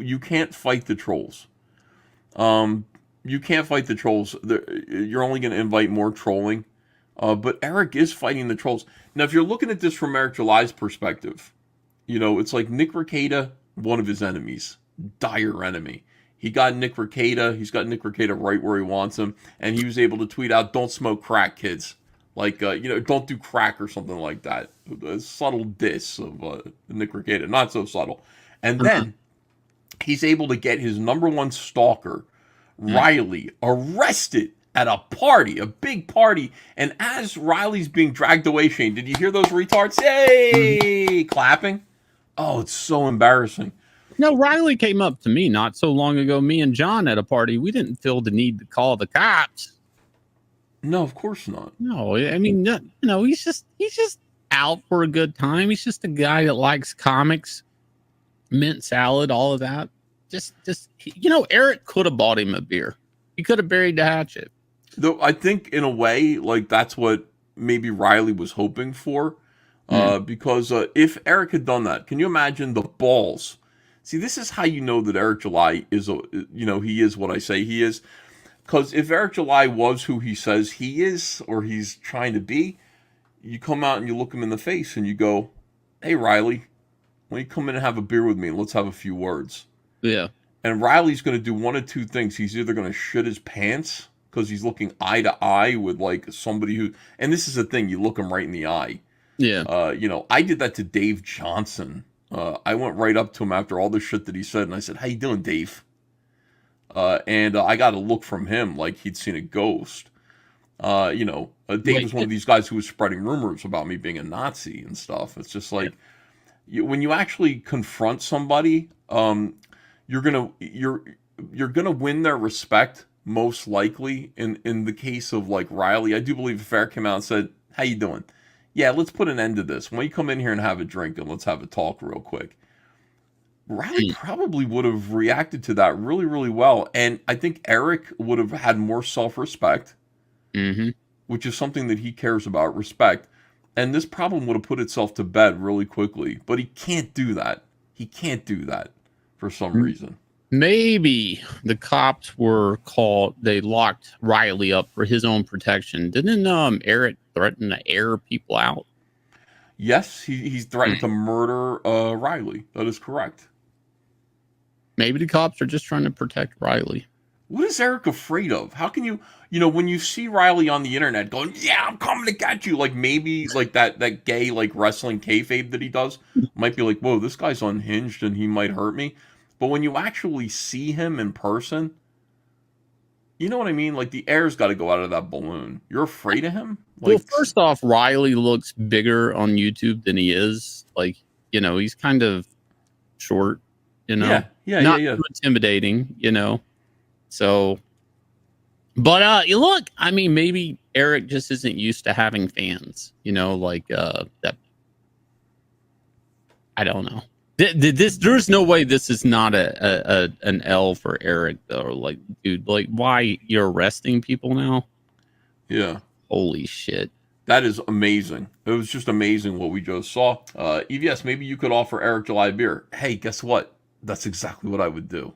you can't fight the trolls. You can't fight the trolls. You're only going to invite more trolling. But Eric is fighting the trolls. Now, if you're looking at this from Eric July's perspective, it's like Nick Rekieta, one of his enemies, dire enemy. He got Nick Rekieta. He's got Nick Rekieta right where he wants him, and he was able to tweet out, "Don't smoke crack, kids." Like, don't do crack or something like that. A subtle diss of Nick Rekieta, not so subtle. And then he's able to get his number one stalker, Riley, arrested at a party, a big party. And as Riley's being dragged away, Shane, did you hear those retards? Yay! Clapping. Oh, it's so embarrassing. No, Riley came up to me not so long ago. Me and John at a party. We didn't feel the need to call the cops. No, of course not. No, I mean, he's just out for a good time. He's just a guy that likes comics, mint salad, all of that. Just Eric could have bought him a beer. He could have buried the hatchet. Though I think in a way, like that's what maybe Riley was hoping for. Because if Eric had done that, can you imagine the balls? See, this is how you know that Eric July is, he is what I say he is. Because if Eric July was who he says he is, or he's trying to be, you come out and you look him in the face and you go, "Hey, Riley, why don't you come in and have a beer with me and let's have a few words." Yeah. And Riley's going to do one of two things. He's either going to shit his pants because he's looking eye to eye with like somebody who, and this is the thing, you look him right in the eye. Yeah. I did that to Dave Johnson. I went right up to him after all the shit that he said, and I said, "How you doing, Dave?" And I got a look from him like he'd seen a ghost. Dave was one of these guys who was spreading rumors about me being a Nazi and stuff. It's just like when you actually confront somebody, you're gonna win their respect most likely. In the case of like Riley, I do believe if Eric came out and said, "How you doing? Yeah, let's put an end to this. Why don't you come in here and have a drink and let's have a talk real quick?" Riley probably would have reacted to that really, really well. And I think Eric would have had more self-respect, which is something that he cares about, respect. And this problem would have put itself to bed really quickly. But he can't do that. He can't do that for some reason. Maybe the cops were called, they locked Riley up for his own protection. Didn't Eric threaten to air people out? Yes, he's threatened to murder Riley. That is correct. Maybe the cops are just trying to protect Riley. What is Eric afraid of? How can you, when you see Riley on the internet going, "Yeah, I'm coming to get you," like maybe like that gay like wrestling kayfabe that he does might be like, "Whoa, this guy's unhinged and he might hurt me." But when you actually see him in person, you know what I mean? Like the air's got to go out of that balloon. You're afraid of him? Well, first off, Riley looks bigger on YouTube than he is. Like, he's kind of short, not too intimidating, So, but look, I mean, maybe Eric just isn't used to having fans, that. I don't know. There's no way this is not an L for Eric though. Like, dude, like, why you're arresting people now? Yeah. Holy shit. That is amazing. It was just amazing what we just saw. EVS, maybe you could offer Eric July beer. Hey, guess what? That's exactly what I would do.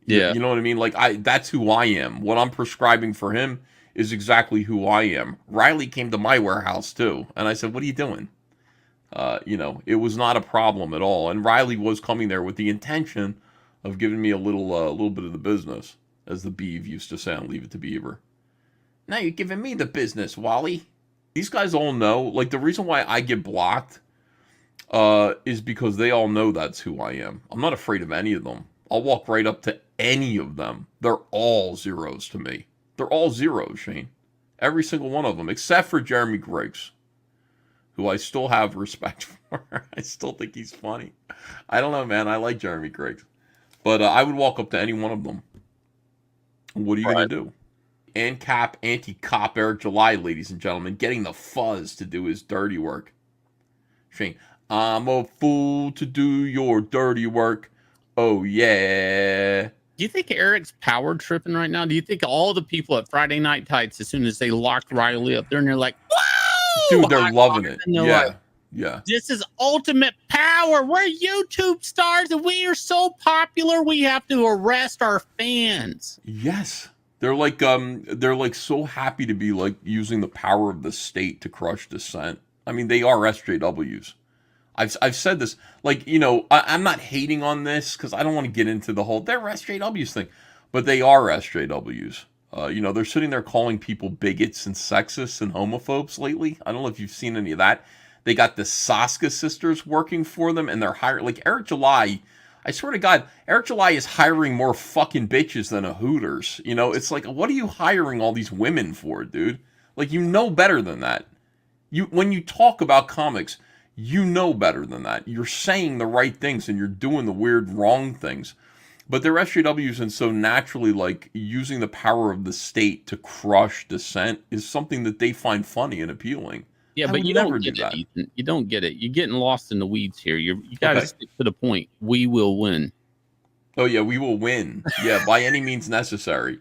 Yeah. You know what I mean? Like that's who I am. What I'm prescribing for him is exactly who I am. Riley came to my warehouse too, and I said, "What are you doing?" It was not a problem at all. And Riley was coming there with the intention of giving me a little bit of the business, as the Beav used to say on Leave It to Beaver. "Now you're giving me the business, Wally." These guys all know, like the reason why I get blocked is because they all know that's who I am. I'm not afraid of any of them. I'll walk right up to any of them. They're all zeros to me. They're all zeros, Shane. Every single one of them, except for Jeremy Griggs, who I still have respect for. I still think he's funny. I don't know, man. I like Jeremy Griggs. But I would walk up to any one of them. What are you going to do? ANCAP, anti-cop Eric July, ladies and gentlemen, getting the fuzz to do his dirty work. Shane, "I'm a fool to do your dirty work. Oh, yeah." Do you think Eric's power tripping right now? Do you think all the people at Friday Night Tights, as soon as they locked Riley up there, and they're like, "Whoa!" Dude, they're loving it. Yeah. Like, Yeah. This is ultimate power. We're YouTube stars and we are so popular we have to arrest our fans. Yes. They're like so happy to be like using the power of the state to crush dissent. I mean, they are SJWs. I've said this, like, you know, I'm not hating on this because I don't want to get into the whole they're SJWs thing, but they are SJWs. You know, they're sitting there calling people bigots and sexists and homophobes lately. I don't know if you've seen any of that. They got the Saska sisters working for them, and they're hiring, like, Eric July. I swear to God, Eric July is hiring more fucking bitches than a Hooters. You know, it's like, what are you hiring all these women for, dude? Like, you know better than that. When you talk about comics, you know better than that. You're saying the right things and you're doing the weird wrong things. But they're SJWs, and so naturally, like, using the power of the state to crush dissent is something that they find funny and appealing. Yeah, but you don't get it, Ethan. You don't get it. You're getting lost in the weeds here. You got to stick to the point. We will win. Oh, yeah, we will win. Yeah, by any means necessary.